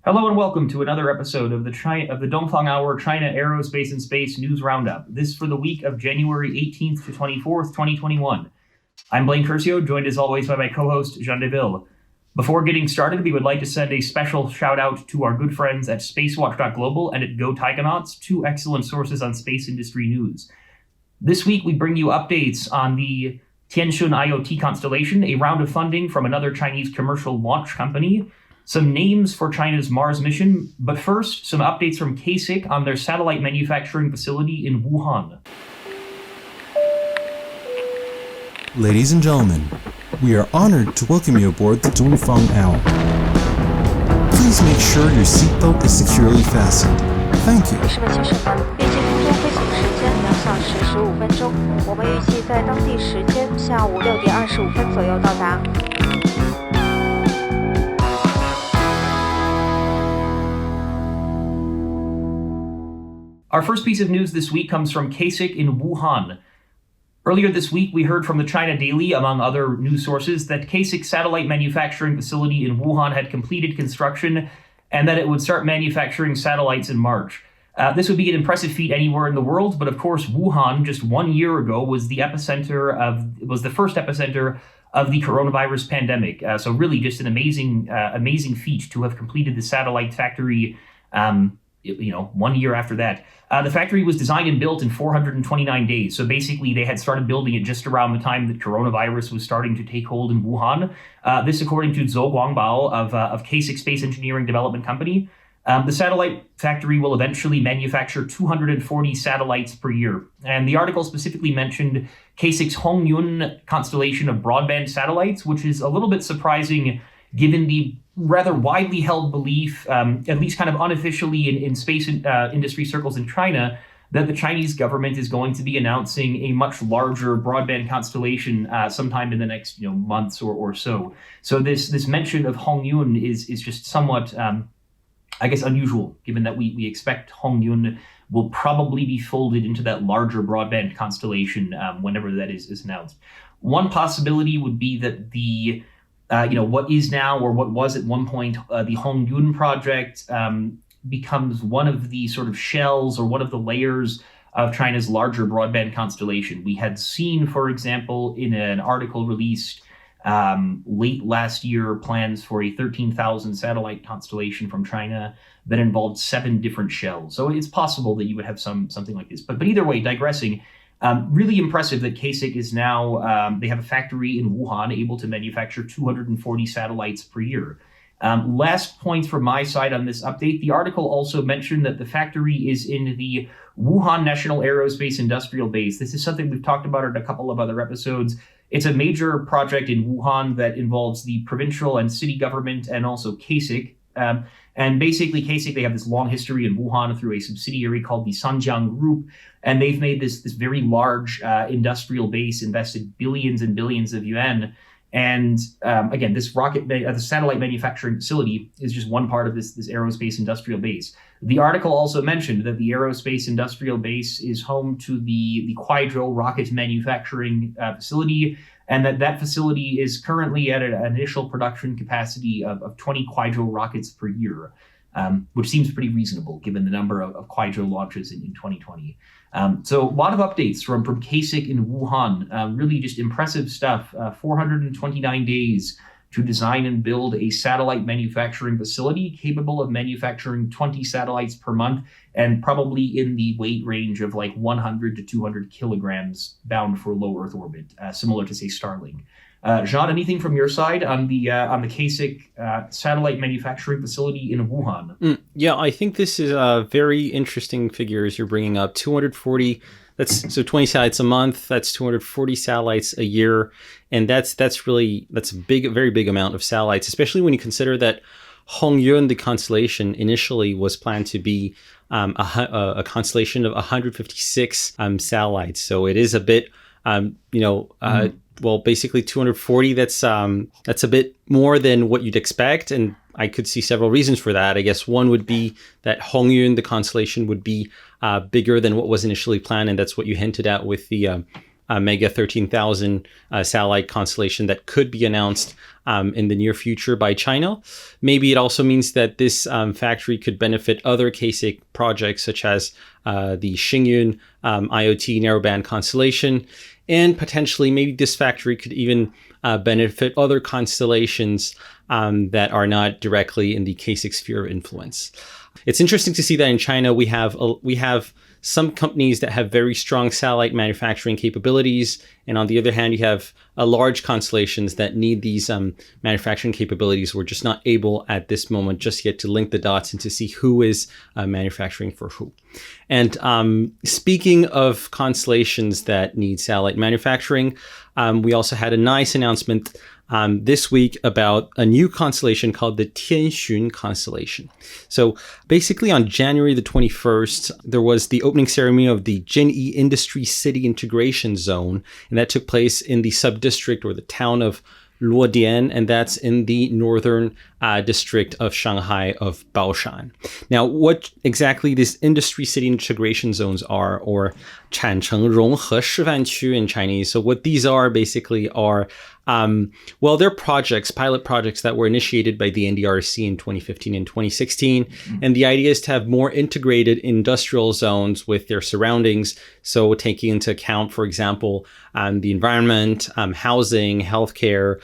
Hello and welcome to another episode of the Dongfang Hour China Aerospace and Space News Roundup. This for the week of January 18th to 24th, 2021. I'm Blaine Curcio, joined as always by my co-host Jean Deville. Before getting started, we would like to send a special shout out to our good friends at Spacewatch.global and at Go Taikonauts, two excellent sources on space industry news. This week we bring you updates on the Tianshun IoT constellation, a round of funding from another Chinese commercial launch company, some names for China's Mars mission, but first, some updates from CASIC on their satellite manufacturing facility in Wuhan. Ladies and gentlemen, we are honored to welcome you aboard the Dongfang Hour. Please make sure your seatbelt is securely fastened. Thank you. 士们、先生们，预计空中飞行时间2小时15分钟，我们预计在当地时间下午6点25分左右到达。Our first piece of news this week comes from CASIC in Wuhan. Earlier this week, we heard from the China Daily, among other news sources, that CASIC's satellite manufacturing facility in Wuhan had completed construction and that it would start manufacturing satellites in March. This would be an impressive feat anywhere in the world, but of course, Wuhan, just 1 year ago, was the first epicenter of the coronavirus pandemic. So really just an amazing feat to have completed the satellite factory 1 year after that. The factory was designed and built in 429 days. So basically, they had started building it just around the time that coronavirus was starting to take hold in Wuhan. This, according to Zhou Guangbao of CASIC Space Engineering Development Company. The satellite factory will eventually manufacture 240 satellites per year. And the article specifically mentioned CASIC's Hongyun constellation of broadband satellites, which is a little bit surprising given the rather widely held belief, at least kind of unofficially in space industry circles in China, that the Chinese government is going to be announcing a much larger broadband constellation sometime in the next months or so. So this mention of Hongyun is just somewhat, unusual, given that we expect Hongyun will probably be folded into that larger broadband constellation whenever that is announced. One possibility would be that the what is now or what was at one point the Hongyun project becomes one of the sort of shells or one of the layers of China's larger broadband constellation. We had seen, for example, in an article released late last year, plans for a 13,000 satellite constellation from China that involved 7 different shells. So it's possible that you would have something like this. But either way, digressing, really impressive that CASIC is now, they have a factory in Wuhan able to manufacture 240 satellites per year. Last point from my side on this update, the article also mentioned that the factory is in the Wuhan National Aerospace Industrial Base. This is something we've talked about in a couple of other episodes. It's a major project in Wuhan that involves the provincial and city government and also CASIC. And basically, CASIC, they have this long history in Wuhan through a subsidiary called the Sanjiang Group, and they've made this very large industrial base, invested billions and billions of yuan. And again, this the satellite manufacturing facility is just one part of this aerospace industrial base. The article also mentioned that the aerospace industrial base is home to the Kuaizhou rocket manufacturing facility, and that facility is currently at an initial production capacity of 20 Kuaizhou rockets per year, which seems pretty reasonable given the number of Kuaizhou launches in 2020. So a lot of updates from CASIC in Wuhan, really just impressive stuff. 429 days to design and build a satellite manufacturing facility capable of manufacturing 20 satellites per month and probably in the weight range of like 100 to 200 kilograms bound for low Earth orbit, similar to, say, Starlink. Jean, anything from your side on the CASIC satellite manufacturing facility in Wuhan? Yeah, I think this is a very interesting figures you're bringing up. 240, so 20 satellites a month. That's 240 satellites a year, and that's a very big amount of satellites, especially when you consider that Hongyun, the constellation, initially was planned to be a constellation of 156 satellites. So it is a bit, well, basically 240, that's a bit more than what you'd expect. And I could see several reasons for that. I guess one would be that Hongyun, the constellation, would be bigger than what was initially planned. And that's what you hinted at with the Mega 13,000 satellite constellation that could be announced in the near future by China. Maybe it also means that this factory could benefit other KSIC projects such as the Xingyun IoT narrowband constellation, and potentially maybe this factory could even benefit other constellations that are not directly in the KSIC sphere of influence. It's interesting to see that in China we have some companies that have very strong satellite manufacturing capabilities, and on the other hand, you have large constellations that need these manufacturing capabilities. We're just not able at this moment just yet to link the dots and to see who is manufacturing for who. And speaking of constellations that need satellite manufacturing, we also had a nice announcement this week about a new constellation called the Tianxun constellation. So basically on January the 21st, there was the opening ceremony of the Jinyi Industry City Integration Zone, and that took place in the sub-district or the town of Luodian, and that's in the northern district of Shanghai of Baoshan. Now, what exactly these industry city integration zones are, or 产城融合示范区 in Chinese. So what these are basically are, they're projects, pilot projects that were initiated by the NDRC in 2015 and 2016. And the idea is to have more integrated industrial zones with their surroundings. So taking into account, for example, the environment, housing, healthcare,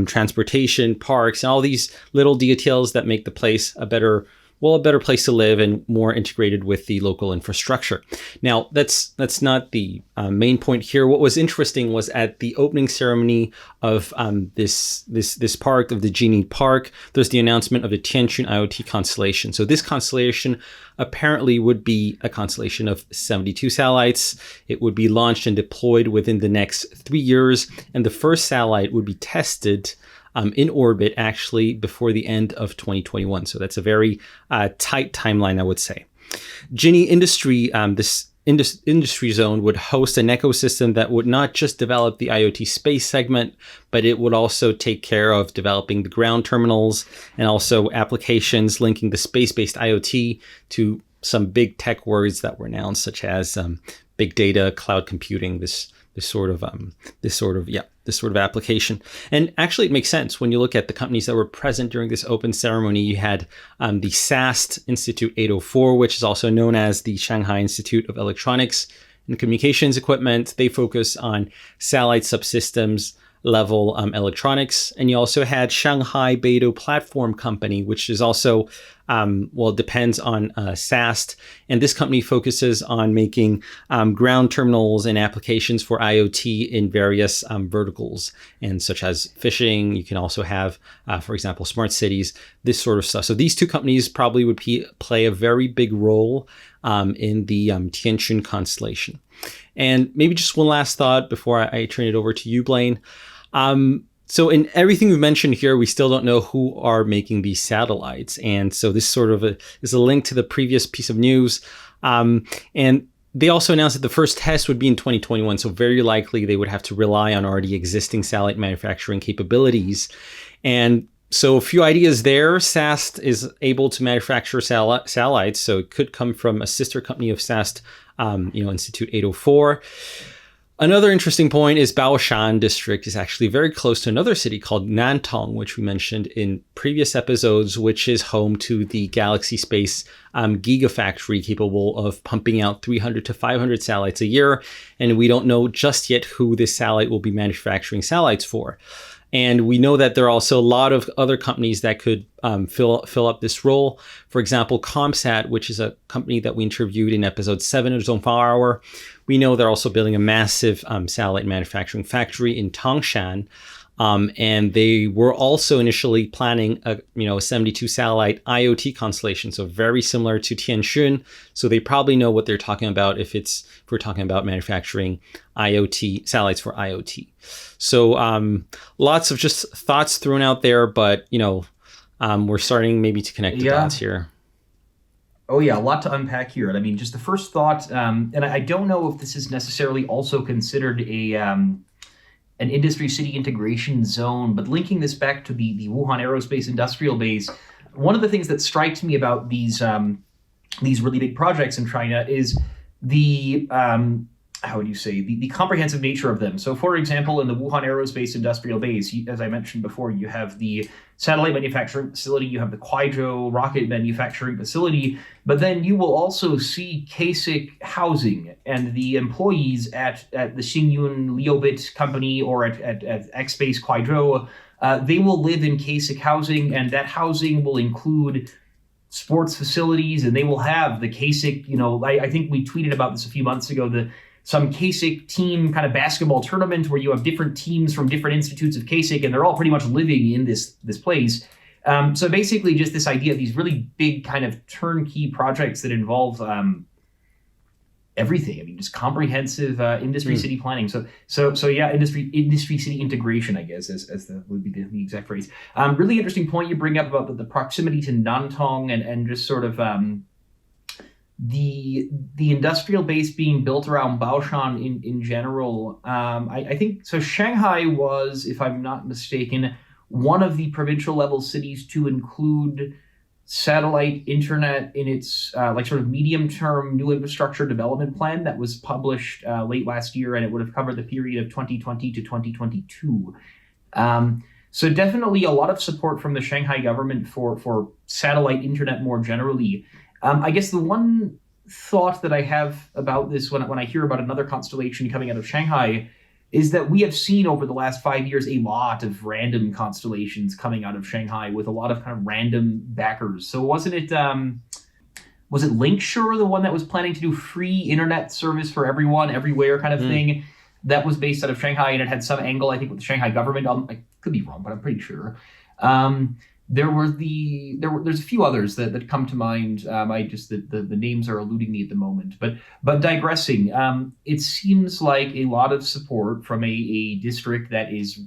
transportation, parks, and all these little details that make the place a better place to live and more integrated with the local infrastructure. Now, that's not the main point here. What was interesting was at the opening ceremony of this park, of the Jinyi Park, there's the announcement of the Tianxun IoT constellation. So this constellation apparently would be a constellation of 72 satellites. It would be launched and deployed within the next 3 years, and the first satellite would be tested in orbit actually before the end of 2021. So that's a very tight timeline, I would say. Jinyi Industry, this industry zone would host an ecosystem that would not just develop the IoT space segment, but it would also take care of developing the ground terminals and also applications linking the space-based IoT to some big tech words that were announced, such as big data, cloud computing, this sort of application. And actually, it makes sense when you look at the companies that were present during this open ceremony. You had the SAST Institute 804, which is also known as the Shanghai Institute of Electronics and Communications Equipment. They focus on satellite subsystems level electronics. And you also had Shanghai Beidou Platform Company, which is also, depends on SAST. And this company focuses on making ground terminals and applications for IoT in various verticals, and such as fishing. You can also have, for example, smart cities, this sort of stuff. So these two companies probably would play a very big role in the Tianxun constellation. And maybe just one last thought before I turn it over to you, Blaine. So in everything we've mentioned here, we still don't know who are making these satellites. And so this sort of is a link to the previous piece of news. And they also announced that the first test would be in 2021. So very likely they would have to rely on already existing satellite manufacturing capabilities. And so a few ideas there. SAST is able to manufacture satellites. So it could come from a sister company of SAST, Institute 804. Another interesting point is Baoshan district is actually very close to another city called Nantong, which we mentioned in previous episodes, which is home to the Galaxy Space Gigafactory, capable of pumping out 300 to 500 satellites a year. And we don't know just yet who this satellite will be manufacturing satellites for. And we know that there are also a lot of other companies that could fill up this role. For example, ComSat, which is a company that we interviewed in episode 7 of Dongfang Hour. We know they're also building a massive satellite manufacturing factory in Tangshan. And they were also initially planning a 72 satellite IoT constellation, so very similar to Tianxun. So they probably know what they're talking about if we're talking about manufacturing IoT satellites for IoT. So lots of just thoughts thrown out there, but we're starting maybe to connect the dots here. Oh yeah, a lot to unpack here. And I mean, just the first thought, and I don't know if this is necessarily also considered an industry city integration zone, but linking this back to the Wuhan Aerospace Industrial Base, one of the things that strikes me about these really big projects in China is the how would you say, the comprehensive nature of them. So, for example, in the Wuhan Aerospace Industrial Base, as I mentioned before, you have the satellite manufacturing facility, you have the Kuaizhou rocket manufacturing facility, but then you will also see CASIC housing, and the employees at the Xingyun Liobit company or at X-Base Kuaizhou, they will live in CASIC housing, and that housing will include sports facilities, and they will have the CASIC, I think we tweeted about this a few months ago, some CASIC team kind of basketball tournament where you have different teams from different institutes of CASIC, and they're all pretty much living in this place. So basically just this idea of these really big kind of turnkey projects that involve everything. I mean, just comprehensive industry city planning. So yeah, industry city integration, I guess, as would be the exact phrase. Really interesting point you bring up about the proximity to Nantong and just sort of the industrial base being built around Baoshan in general. I think so. Shanghai was, if I'm not mistaken, one of the provincial level cities to include satellite internet in its sort of medium term new infrastructure development plan that was published late last year, and it would have covered the period of 2020 to 2022. So definitely a lot of support from the Shanghai government for satellite internet more generally. I guess the one thought that I have about this when I hear about another constellation coming out of Shanghai is that we have seen over the last 5 years a lot of random constellations coming out of Shanghai with a lot of kind of random backers. So was it Linksure, the one that was planning to do free internet service for everyone, everywhere kind of thing? That was based out of Shanghai, and it had some angle, I think, with the Shanghai government. I could be wrong, but I'm pretty sure. There's a few others that come to mind. The names are eluding me at the moment. But digressing, it seems like a lot of support from a district that is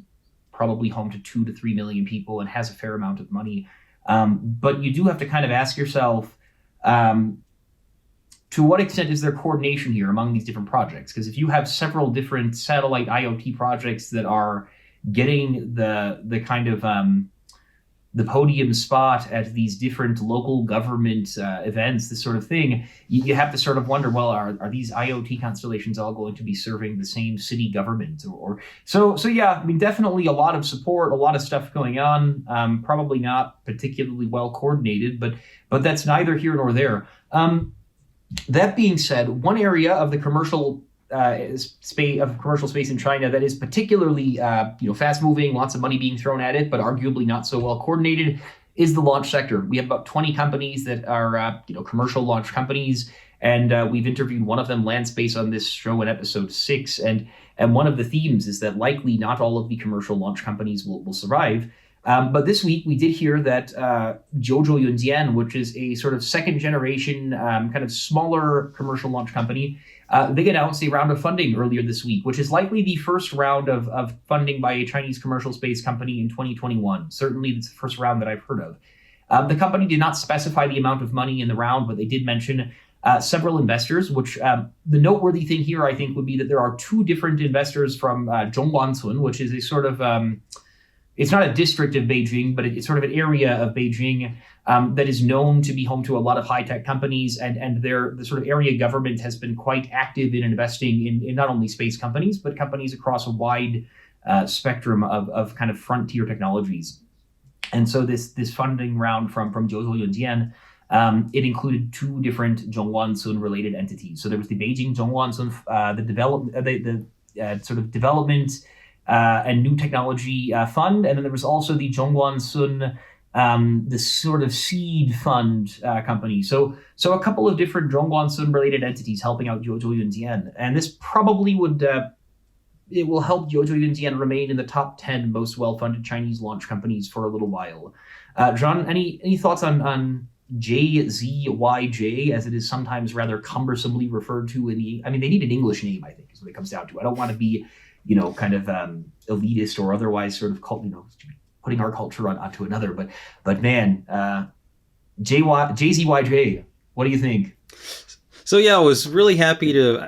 probably home to 2 to 3 million people and has a fair amount of money. But you do have to kind of ask yourself, to what extent is there coordination here among these different projects? Because if you have several different satellite IoT projects that are getting the kind of the podium spot at these different local government events, this sort of thing, you have to sort of wonder, well, are these IoT constellations all going to be serving the same city government? So yeah, I mean, definitely a lot of support, a lot of stuff going on, probably not particularly well coordinated, but that's neither here nor there. That being said, one area of the commercial space in China that is particularly fast moving, lots of money being thrown at it, but arguably not so well coordinated, is the launch sector. We have about 20 companies that are commercial launch companies, and we've interviewed one of them, Landspace, on this show in episode 6. And one of the themes is that likely not all of the commercial launch companies will survive. But this week we did hear that Jiuzhou Yunjian, which is a sort of second generation kind of smaller commercial launch company, they announced a round of funding earlier this week, which is likely the first round of funding by a Chinese commercial space company in 2021. Certainly it's the first round that I've heard of. The company did not specify the amount of money in the round, but they did mention several investors, which the noteworthy thing here, I think, would be that there are 2 different investors from Zhongguancun, which is a sort of, it's not a district of Beijing, but it's sort of an area of Beijing that is known to be home to a lot of high-tech companies, and the sort of area government has been quite active in investing in not only space companies, but companies across a wide spectrum of kind of frontier technologies. And so this funding round from Jiuzhou Yunjian, it included 2 different Zhongguancun related entities. So there was the Beijing Zhongguancun, the sort of development and new technology fund, and then there was also the Zhongguancun, the sort of seed fund company. So a couple of different Zhongguancun related entities helping out Jiuzhou Yunjian, and this probably would it will help Jiuzhou Yunjian remain in the top 10 most well-funded Chinese launch companies for a little while. John, any thoughts on JZYJ, as it is sometimes rather cumbersomely referred to they need an English name, I think, is what it comes down to. I don't want to be, kind of elitist or otherwise sort of putting our culture onto another. But man, JZYJ, what do you think? So yeah, I was really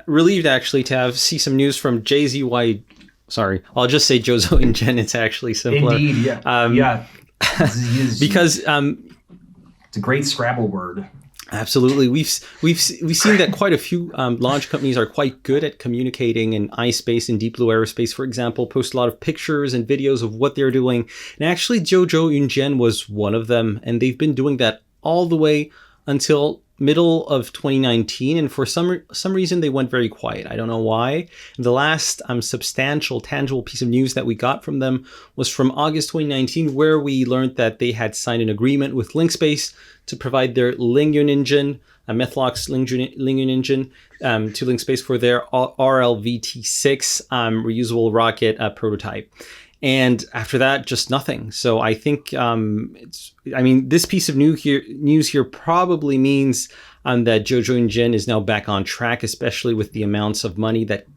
relieved actually to see some news from JZY. Sorry, I'll just say Jiuzhou Yunjian. It's actually simpler. Indeed, yeah. Because it's a great Scrabble word. Absolutely. We've seen that quite a few launch companies are quite good at communicating in iSpace and Deep Blue Aerospace, for example, post a lot of pictures and videos of what they're doing. And actually, Zhou Yunjian was one of them, and they've been doing that all the way until middle of 2019, and for some reason they went very quiet. I don't know why. The last substantial, tangible piece of news that we got from them was from August 2019, where we learned that they had signed an agreement with Linkspace to provide their Lingyun engine, Methlox Lingyun engine, to Linkspace for their RLVT-6 reusable rocket prototype. And after that, just nothing. So I think this piece of news here probably means that Zhou Yunjian is now back on track, especially with the amounts of money that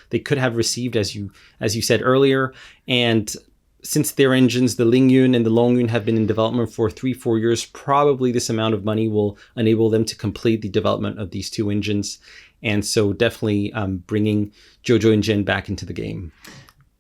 they could have received, as you said earlier. And since their engines, the Lingyun and the Longyun, have been in development for 3-4 years, probably this amount of money will enable them to complete the development of these two engines. And so definitely bringing Zhou Yunjian back into the game.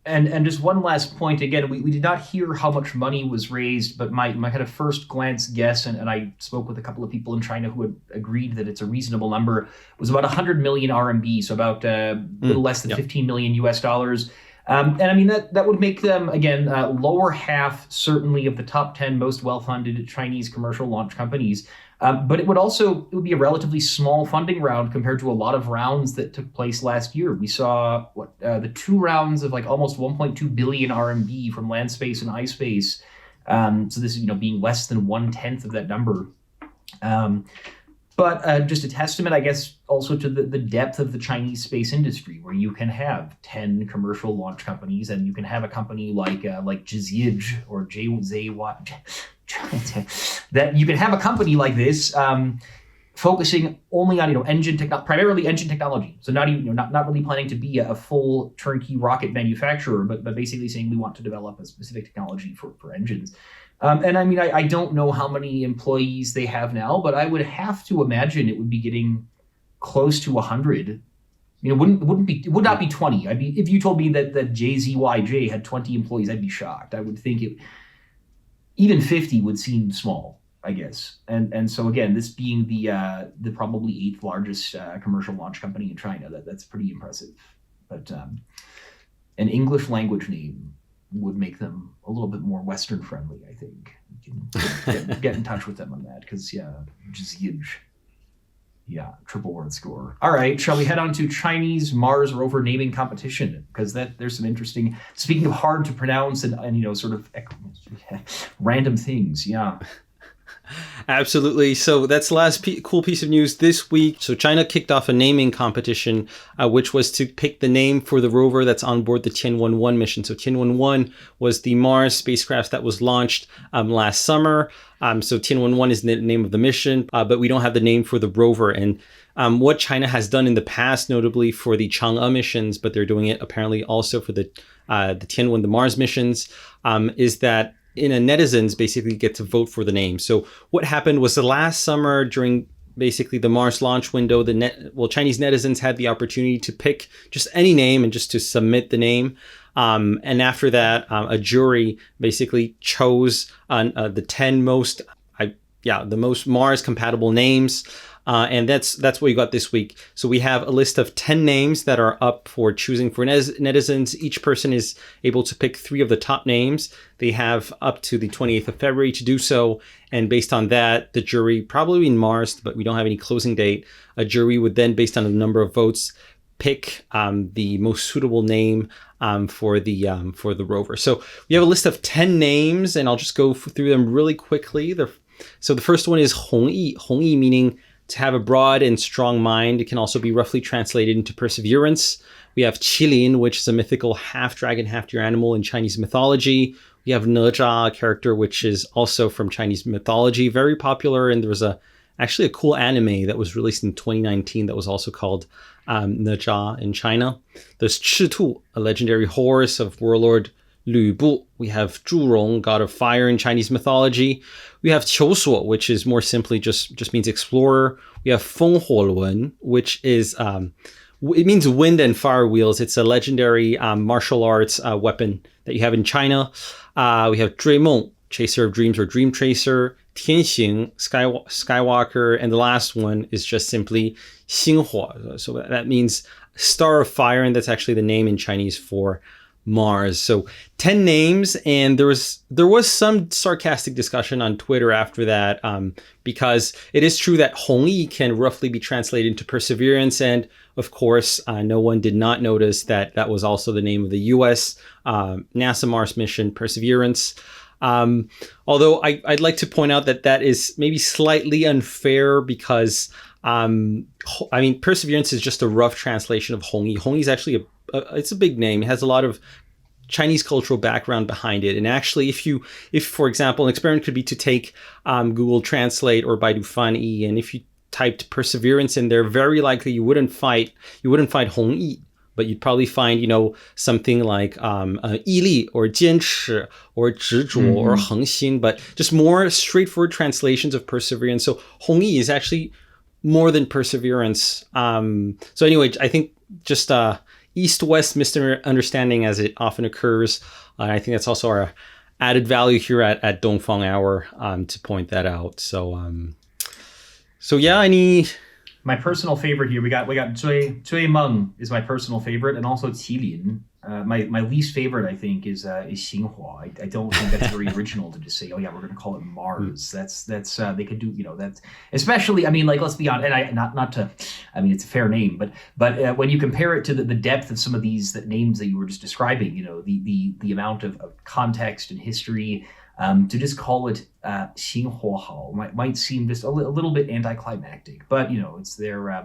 And just one last point, again, we did not hear how much money was raised, but my kind of first glance guess, and I spoke with a couple of people in China who had agreed that it's a reasonable number, was about 100 million RMB, so about a little less than 15 million US dollars. And I mean, that would make them, again, lower half, certainly, of the top 10 most well-funded Chinese commercial launch companies. But it would be a relatively small funding round compared to a lot of rounds that took place last year. We saw the 2 rounds of like almost 1.2 billion RMB from Landspace and iSpace. So this is, being less than 1/10 of that number. But just a testament, I guess, also to the depth of the Chinese space industry, where you can have 10 commercial launch companies, and you can have a company like Jizij or JZY. That you can have a company like this focusing only on primarily engine technology. So not even not really planning to be a full turnkey rocket manufacturer, but basically saying we want to develop a specific technology for engines. And I mean, I don't know how many employees they have now, but I would have to imagine it would be getting close to 100. It would not be 20. If you told me that JZYJ had 20 employees, I'd be shocked. I would think even 50 would seem small, I guess. And so again, this being the probably 8th largest commercial launch company in China, that's pretty impressive. But an English language name would make them a little bit more Western friendly, I think. You can get in touch with them on that, because just huge. Yeah, triple word score. All right, shall we head on to Chinese Mars rover naming competition? Because there's some interesting, speaking of hard to pronounce and sort of random things, yeah. Absolutely. So that's the last cool piece of news this week. So China kicked off a naming competition, which was to pick the name for the rover that's on board the Tianwen-1 mission. So Tianwen-1 was the Mars spacecraft that was launched last summer. So Tianwen-1 is the name of the mission, but we don't have the name for the rover. And what China has done in the past, notably for the Chang'e missions, but they're doing it apparently also for the Tianwen, the Mars missions, is that netizens basically get to vote for the name. So what happened was the last summer during basically the Mars launch window, Chinese netizens had the opportunity to pick just any name and just to submit the name. And after that, a jury basically chose the 10 most Mars compatible names. And that's what we got this week. So we have a list of 10 names that are up for choosing for netizens. Each person is able to pick 3 of the top names. They have up to the 28th of February to do so. And based on that, the jury, probably in Mars, but we don't have any closing date, a jury would then, based on the number of votes, pick the most suitable name for the rover. So we have a list of 10 names, and I'll just go through them really quickly. So the first one is Hongyi. Hongyi meaning to have a broad and strong mind. It can also be roughly translated into perseverance. We have Qilin, which is a mythical half-dragon, half-deer animal in Chinese mythology. We have Nezha, a character which is also from Chinese mythology, very popular. And there was actually a cool anime that was released in 2019 that was also called Nezha in China. There's Chitu, a legendary horse of warlord Lü Bu. We have Zhurong, god of fire in Chinese mythology. We have Qiusuo, which is more simply just means explorer. We have Feng Huolun, which is it means wind and fire wheels. It's a legendary martial arts weapon that you have in China. We have Dreimeng, chaser of dreams or dream tracer. Tianxing, Skywalker, and the last one is just simply Xinhua. So that means Star of Fire, and that's actually the name in Chinese for Mars. So 10 names, and there was some sarcastic discussion on Twitter after that, because it is true that Hongyi can roughly be translated into perseverance, and of course, no one did not notice that that was also the name of the U.S. NASA Mars mission, Perseverance. Although I'd like to point out that that is maybe slightly unfair because, Perseverance is just a rough translation of Hongyi. Hongyi is actually it's a big name. It has a lot of Chinese cultural background behind it. And actually, if for example, an experiment could be to take Google Translate or Baidu Fanyi, and if you typed Perseverance in there, very likely you wouldn't find Hongyi, but you'd probably find, something like Yili or Jianchi or Zhizhuo or Hengxin, but just more straightforward translations of Perseverance. So Hongyi is actually more than Perseverance. So anyway, I think just East-West misunderstanding as it often occurs. I think that's also our added value here at Dongfang Hour to point that out. So yeah, my personal favorite here, we got Zui Meng is my personal favorite, and also Qilin. My least favorite, I think, is Xinhua. I don't think that's very original to just say, oh yeah, we're going to call it Mars. That's they could do, that, especially, let's be honest, and it's a fair name, but when you compare it to the depth of some of these names that you were just describing, the amount of context and history, to just call it Xinhua might seem just a little bit anticlimactic, but it's their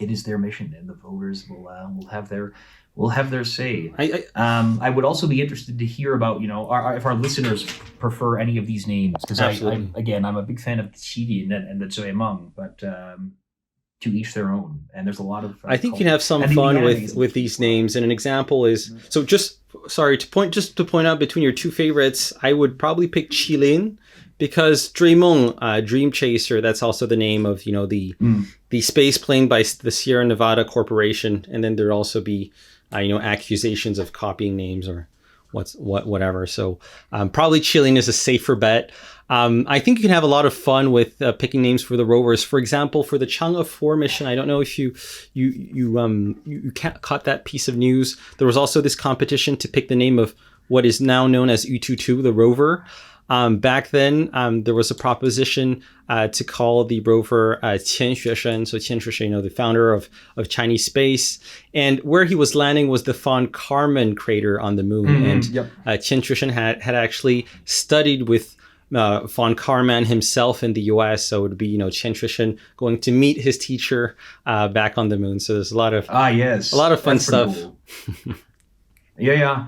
it is their mission, and the voters will have their say. I would also be interested to hear about if our listeners prefer any of these names, because I'm a big fan of Qilin and the Zui Meng, but to each their own, and there's a lot of I think you can have some fun with these names, and an example is to point out between your two favorites, I would probably pick Qilin because Dreamong, Dream Chaser, that's also the name of the space plane by the Sierra Nevada Corporation, and then there'll also be accusations of copying names or whatever. So probably Qilin is a safer bet. I think you can have a lot of fun with picking names for the rovers. For example, for the Chang'e 4 mission, I don't know if you caught that piece of news. There was also this competition to pick the name of what is now known as Yutu-2, the rover. Back then, there was a proposition to call the rover Qian Xueshen. So Qian Xueshen, the founder of Chinese space. And where he was landing was the Von Karman crater on the moon. And Qian Xueshen had actually studied with Von Karman himself in the US. So it would be, Qian Xueshen going to meet his teacher back on the moon. So there's a lot of fun stuff. Cool. Yeah.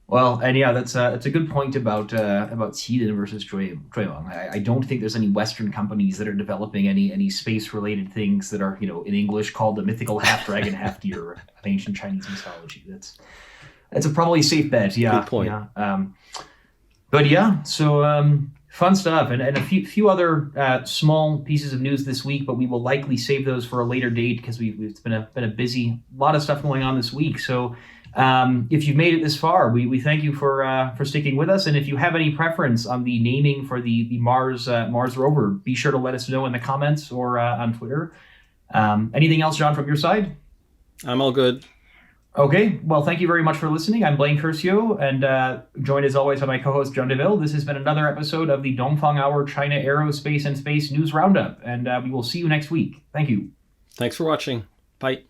Well, and yeah, that's a good point about Qilin versus Dreamong. I don't think there's any Western companies that are developing any space related things that are in English called the mythical half dragon, half deer of ancient Chinese mythology. That's probably a safe bet. Yeah, good point. Yeah. But yeah, so fun stuff, and a few other small pieces of news this week, but we will likely save those for a later date because it's been a busy lot of stuff going on this week. So. If you've made it this far, we thank you for sticking with us. And if you have any preference on the naming for the Mars rover, be sure to let us know in the comments or on Twitter. Anything else, John, from your side? I'm all good. Okay. Well, thank you very much for listening. I'm Blaine Curcio, and joined as always by my co-host, John DeVille. This has been another episode of the Dongfang Hour China Aerospace and Space News Roundup, and we will see you next week. Thank you. Thanks for watching. Bye.